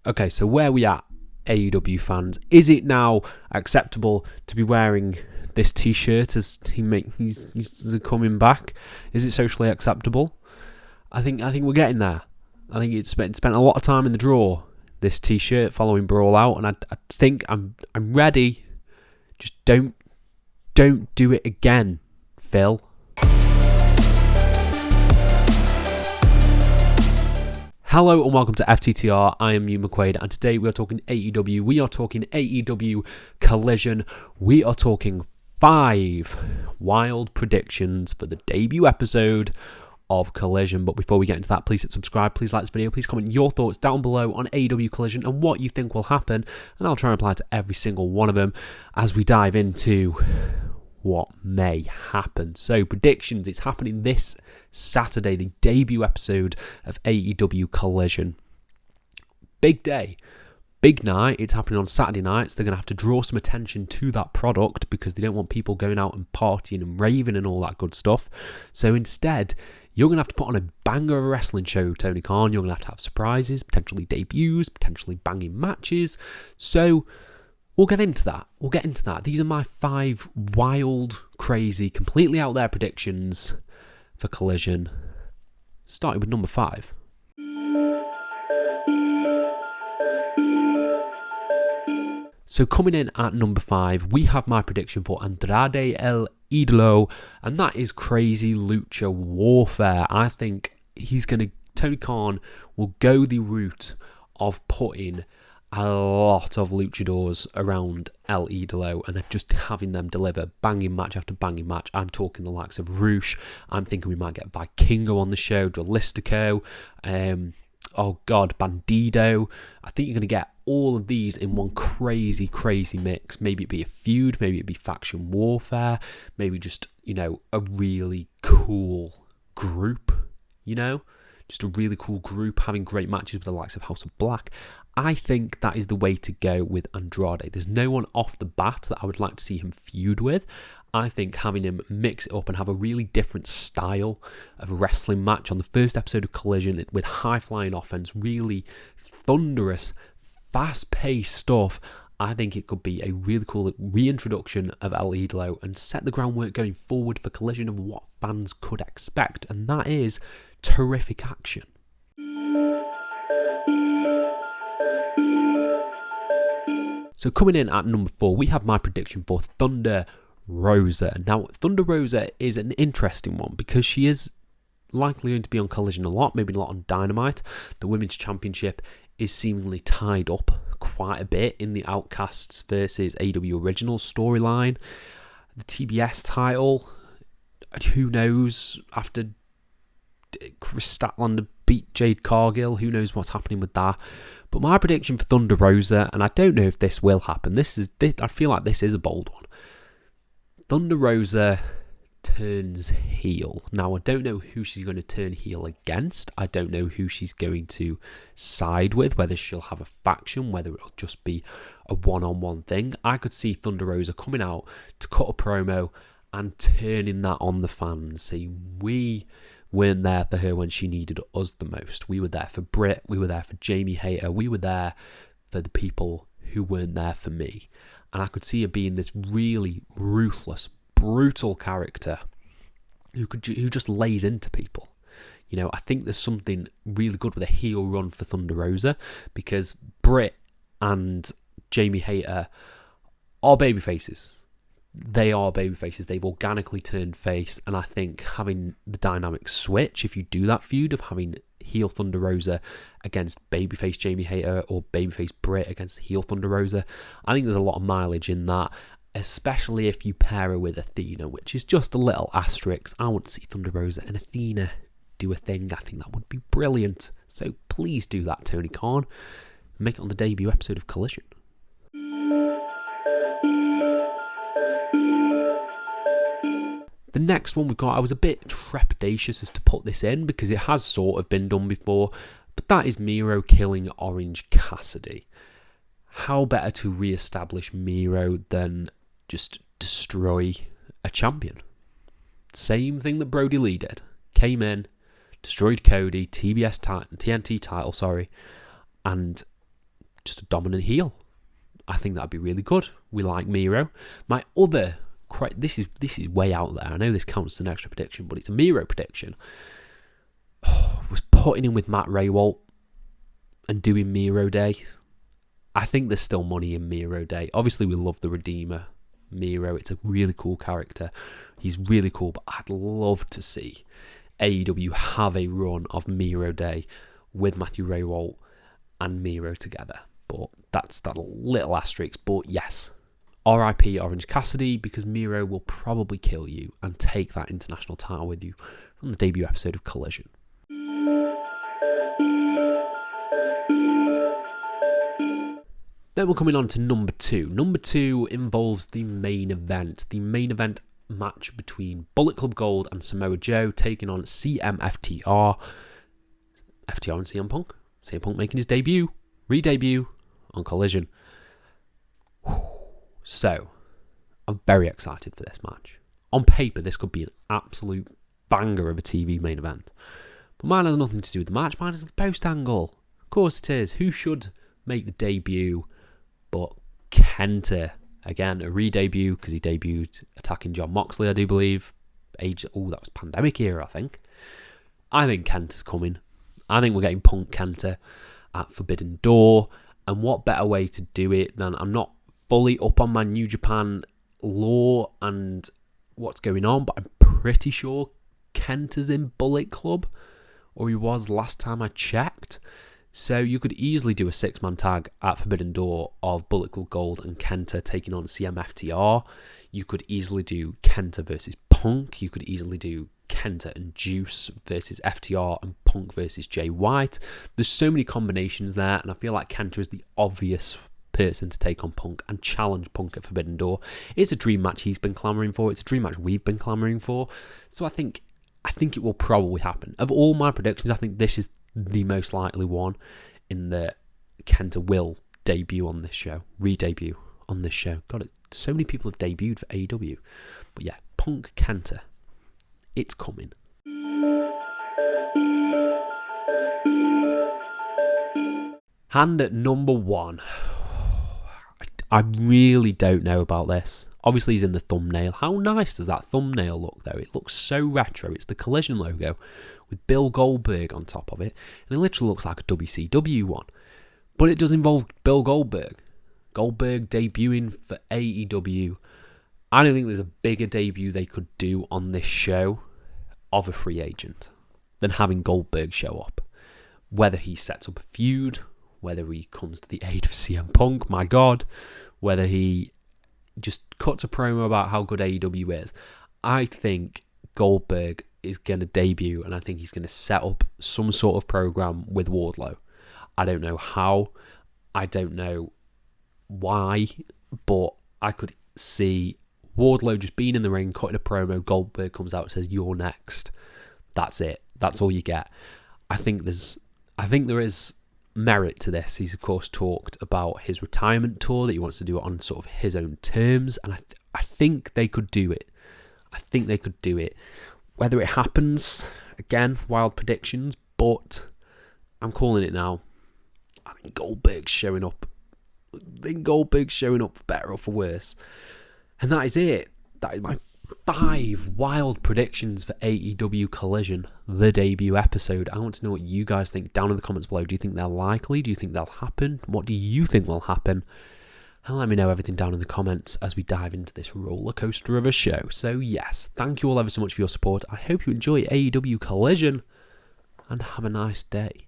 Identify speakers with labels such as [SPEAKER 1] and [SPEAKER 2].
[SPEAKER 1] Okay, so where we at, AEW fans? Is it now acceptable to be wearing this T-shirt as he's coming back? Is it socially acceptable? I think we're getting there. I think it's spent a lot of time in the drawer, this T-shirt following Brawl Out, and I think I'm ready. Just don't do it again, Phil. Hello and welcome to FTTR. I am Hugh McQuaid, and today we are talking AEW. We are talking AEW Collision. We are talking 5 wild predictions for the debut episode of Collision. But before we get into that, please hit subscribe, please like this video, please comment your thoughts down below on AEW Collision and what you think will happen, and I'll try and reply to every single one of them as we dive into what may happen. So predictions, it's happening this Saturday, the debut episode of AEW Collision. Big day, big night. It's happening on Saturday nights. They're going to have to draw some attention to that product because they don't want people going out and partying and raving and all that good stuff. So instead, you're going to have to put on a banger of a wrestling show, Tony Khan. You're going to have surprises, potentially debuts, potentially banging matches. So we'll get into that. These are my 5 wild, crazy, completely out there predictions for Collision. Starting with number 5. So coming in at number 5, we have my prediction for Andrade El Idolo, and that is crazy lucha warfare. I think Tony Khan will go the route of putting a lot of luchadors around El Idolo and just having them deliver banging match after banging match. I'm talking the likes of Roosh. I'm thinking we might get Vikingo on the show, Dralistico, Bandido. I think you're going to get all of these in one crazy mix. Maybe it'd be a feud, maybe it'd be faction warfare, maybe just, a really cool group, just a really cool group having great matches with the likes of House of Black. I think that is the way to go with Andrade. There's no one off the bat that I would like to see him feud with. I think having him mix it up and have a really different style of wrestling match on the first episode of Collision with high-flying offense, really thunderous, fast-paced stuff. I think it could be a really cool reintroduction of El Idolo and set the groundwork going forward for Collision of what fans could expect, and that is terrific action. So coming in at number 4, we have my prediction for Thunder Rosa. Now, Thunder Rosa is an interesting one because she is likely going to be on Collision a lot, maybe a lot on Dynamite. The Women's Championship is seemingly tied up quite a bit in the Outcasts versus AEW Originals storyline. The TBS title, who knows, after Chris Statlander beat Jade Cargill, who knows what's happening with that. But my prediction for Thunder Rosa, and I don't know if this will happen, I feel like this is a bold one. Thunder Rosa turns heel. Now, I don't know who she's going to turn heel against. I don't know who she's going to side with, whether she'll have a faction, whether it'll just be a one-on-one thing. I could see Thunder Rosa coming out to cut a promo and turning that on the fans, saying we weren't there for her when she needed us the most. We were there for Britt, we were there for Jamie Hayter, we were there for the people who weren't there for me. And I could see her being this really ruthless, brutal character who just lays into people. I think there's something really good with a heel run for Thunder Rosa because Britt and Jamie Hayter are babyfaces. They are babyfaces. They've organically turned face, and I think having the dynamic switch, if you do that feud of having heel Thunder Rosa against babyface Jamie Hayter or babyface Britt against heel Thunder Rosa, I think there's a lot of mileage in that, especially if you pair her with Athena, which is just a little asterisk. I want to see Thunder Rosa and Athena do a thing. I think that would be brilliant. So please do that, Tony Khan. Make it on the debut episode of Collision. The next one we've got, I was a bit trepidatious as to put this in because it has sort of been done before, but that is Miro killing Orange Cassidy. How better to re-establish Miro than just destroy a champion? Same thing that Brody Lee did. Came in, destroyed Cody, TNT title, and dominant heel. I think that'd be really good. We like Miro. My other, this is way out there. I know this counts as an extra prediction, but it's a Miro prediction. Was putting in with Matt Raywalt and doing Miro Day. I think there's still money in Miro Day. Obviously, we love the Redeemer, Miro. It's a really cool character. He's really cool, but I'd love to see AEW have a run of Miro Day with Matthew Raywalt and Miro together. But that's that little asterisk. But yes, RIP Orange Cassidy, because Miro will probably kill you and take that international title with you from the debut episode of Collision. Then we're coming on to number 2. Number 2 involves the main event. The main event match between Bullet Club Gold and Samoa Joe taking on FTR and CM Punk. CM Punk making his re-debut on Collision. So, I'm very excited for this match. On paper, this could be an absolute banger of a TV main event. But mine has nothing to do with the match. Mine is the post angle. Of course it is. Who should make the debut but Kenta? Again, a re-debut because he debuted attacking John Moxley, I do believe. That was pandemic era, I think. I think Kenta's coming. I think we're getting Punk Kenta at Forbidden Door. And what better way to do it than, I'm not fully up on my New Japan lore and what's going on, but I'm pretty sure Kenta's in Bullet Club, or he was last time I checked. So you could easily do a 6-man tag at Forbidden Door of Bullet Club Gold and Kenta taking on CMFTR. You could easily do Kenta versus Punk. You could easily do Kenta and Juice versus FTR and Punk versus Jay White. There's so many combinations there, and I feel like Kenta is the obvious person to take on Punk and challenge Punk at Forbidden Door. It's a dream match he's been clamouring for. It's a dream match we've been clamouring for. So I think it will probably happen. Of all my predictions, I think this is the most likely one, in that Kenta will debut on this show, re-debut on this show. God, so many people have debuted for AEW. But yeah, Punk Kenta, it's coming. And at number 1, I really don't know about this. Obviously, he's in the thumbnail. How nice does that thumbnail look, though? It looks so retro. It's the Collision logo with Bill Goldberg on top of it. And it literally looks like a WCW one. But it does involve Bill Goldberg. Goldberg debuting for AEW. I don't think there's a bigger debut they could do on this show of a free agent than having Goldberg show up. Whether he sets up a feud, whether he comes to the aid of CM Punk, my God, whether he just cuts a promo about how good AEW is. I think Goldberg is going to debut, and I think he's going to set up some sort of program with Wardlow. I don't know how, I don't know why, but I could see Wardlow just being in the ring, cutting a promo, Goldberg comes out and says, "You're next." That's it. That's all you get. I think there is merit to this. He's of course talked about his retirement tour, that he wants to do it on sort of his own terms, and I think they could do it. Whether it happens, again, wild predictions, but I'm calling it now. I think Goldberg's showing up. For better or for worse. And that is it. That is my 5 wild predictions for AEW Collision, the debut episode. I want to know what you guys think down in the comments below. Do you think they're likely? Do you think they'll happen? What do you think will happen? And let me know everything down in the comments as we dive into this roller coaster of a show. So yes, thank you all ever so much for your support. I hope you enjoy AEW Collision and have a nice day.